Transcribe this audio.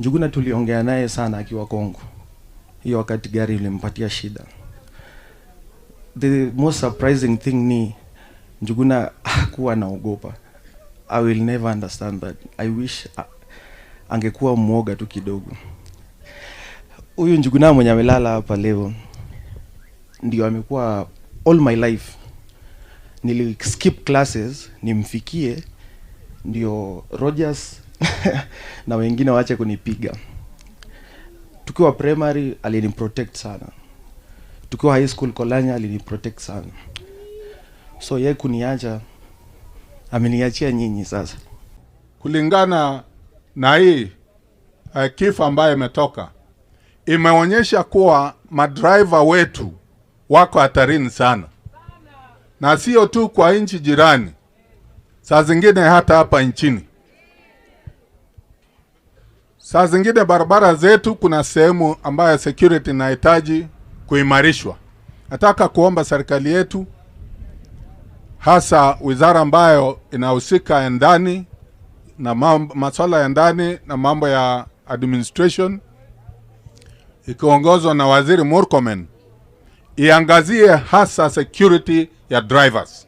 Njuguna tuliongea naye sana akiwa Kongo. Hiyo wakati gari ilimpatia shida. The most surprising thing ni Njuguna hakuwa anaogopa. I will never understand that. I wish angekuwa mwoga tu kidogo. Huyu Njuguna mwenye amelala hapa leo ndio amekuwa all my life. Nili skip classes nimfikie ndio Rogers na wengine waache kunipiga. Tukiwa primary aliniprotect sana. Tukiwa high school Kolanya aliniprotect sana. So yeye kuniacha ameniachia nyinyi sasa. Kulingana na hii kifo ambayo imetoka, imeonyesha kuwa madriver wetu wako hatarini sana. Na sio tu kwa nchi jirani, saa zingine hata hapa nchini. Saa zingine barabara zetu kuna sehemu ambayo security inahitaji kuimarishwa. Nataka kuomba serikali yetu, hasa wizara ambayo inahusika ya ndani na masuala ya ndani na mambo ya administration, ikiongozwa na Waziri Murkomen, iangazie hasa security ya drivers.